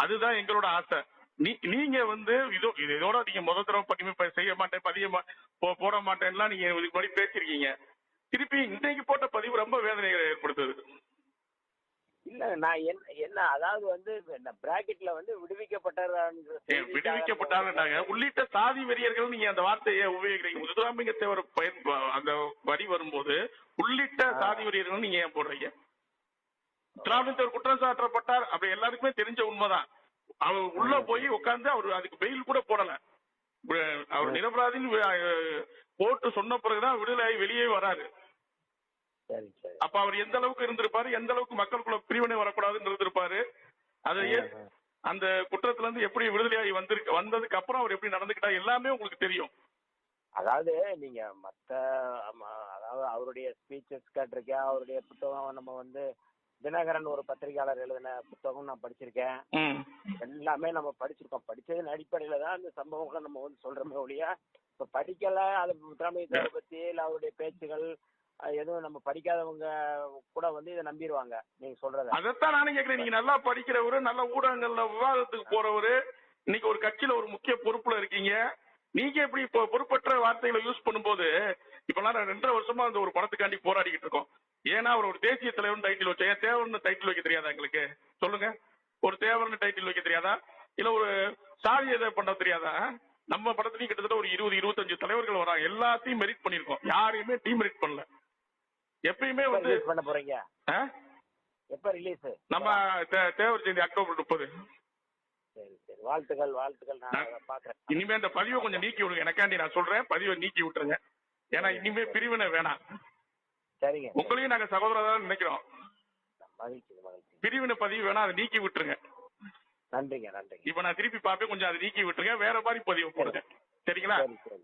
அதுதான் எங்களோட ஆசை. நீங்க வந்து இதோட நீங்க முதல் தடவை பதிவு செய்ய மாட்டேன், போட மாட்டேன்லாம் நீங்க இதுக்கு முன்னாடி பேசிருக்கீங்க. திருப்பி இன்னைக்கு போட்ட பதிவு ரொம்ப வேதனைகளை ஏற்படுத்துது. இல்ல நான் என்ன அதாவது வந்து பிராக்கெட்ல வந்து விடுவிக்கப்பட்டாங்க உள்ளிட்ட சாதி வெறியர்கள் நீங்க அந்த வார்த்தையை உபயோகிக்கிறீங்க. முத்துராமலிங்க தேவர் அந்த வரி வரும்போது உள்ளிட்ட சாதி வெறியர்கள் நீங்க ஏன் போடுறீங்க? முத்துராமலிங்க குற்றம் சாட்டப்பட்டார் அப்படி எல்லாருக்குமே தெரிஞ்ச உண்மைதான். அவர் உள்ள போய் உட்கார்ந்து அவர் அதுக்கு பெயில் கூட போடல. அவர் நிரபராதின்னு போட்டு சொன்ன பிறகுதான் விடுதலை வெளியே வராரு. அப்ப அவர் எந்த அளவுக்கு இருந்திருப்பாரு, எந்த அளவுக்கு மக்களுக்குள்ள பிரிவினை வரக்கூடாதுன்னு இருந்திருப்பாரு. அதையே அந்த குற்றத்துல இருந்து எப்படி விடுதலையாகி வந்ததுக்கு அப்புறம் அவர் எப்படி நடந்துக்கிட்டா எல்லாமே உங்களுக்கு தெரியும். அதாவது நீங்க அதாவது அவருடைய ஸ்பீச்சஸ் கேட்டிருக்கேன், அவருடைய புத்தகம் நம்ம வந்து தினகரன் ஒரு பத்திரிகையாளர் எழுதின புத்தகம் நான் படிச்சிருக்கேன். எல்லாமே நம்ம படிச்சிருக்கோம். படிச்சதன் அடிப்படையில தான் அந்த சம்பவங்களை நம்ம வந்து சொல்றோமே ஒழிய இப்ப படிக்கல அது முத்துராமலிங்கத்தை பத்தி இல்ல அவருடைய பேச்சுகள் எதுவும் நம்ம படிக்காதவங்க கூட வந்து இதை நம்பிடுவாங்க நீங்க சொல்றத. அதைத்தான் நானும் கேட்கிறேன். நீங்க நல்லா படிக்கிறவரு, நல்ல ஊடகங்கள்ல விவாதத்துக்கு போறவரு, இன்னைக்கு ஒரு கட்சியில ஒரு முக்கிய பொறுப்புல இருக்கீங்க. நீங்க எப்படி இப்போ பொறுப்பற்ற வார்த்தைகளை யூஸ் பண்ணும்போது இப்பெல்லாம் 2.5 வருஷமா அந்த ஒரு படத்துக்காண்டி போராடிக்கிட்டு இருக்கோம். ஏன்னா அவர் ஒரு தேசிய தலைவர்னு டைட்டில் வச்ச, ஏன் தேவர்னு டைட்டில் வைக்க தெரியாதா எங்களுக்கு? சொல்லுங்க. ஒரு தேவர்னு டைட்டில் வைக்க தெரியாதா? இல்ல ஒரு சாதி எதை பண்ண தெரியாதா? நம்ம படத்துலயும் கிட்டத்தட்ட ஒரு 20-25 தலைவர்கள் வராங்க. எல்லாத்தையும் மெரிட் பண்ணிருக்கோம். யாரையுமே டீமெரிட் பண்ணல. எப்பயுமே வந்து பண்ண போறீங்க. எப்ப ரிலீஸ்? நம்ம தேவர் ஜெயந்தி அக்டோபர் 30. சரி சரி, வாழ்த்துக்கள் வாழ்த்துக்கள். நான் பாக்குறேன். இனிமே இந்த பதிவை கொஞ்சம் நீக்கி விடுங்க. எனக்காண்டி நான் சொல்றேன், பதிவை நீக்கி விட்டுருங்க. ஏன்னா இனிமே பிரிவினை வேணாம். சரிங்க. உங்களையும் நாங்க சகோதரதான் நினைக்கிறோம். மகிழ்ச்சி மகிழ்ச்சி. பிரிவினை பதிவு வேணா, அதை நீக்கி விட்டுருங்க. நன்றிங்க நன்றிங்க. இப்ப நான் திருப்பி பார்ப்பேன், கொஞ்சம் அதை நீக்கி விட்டுருங்க. வேற மாதிரி பதிவு போடுங்க. சரிங்களா? சரி சரி.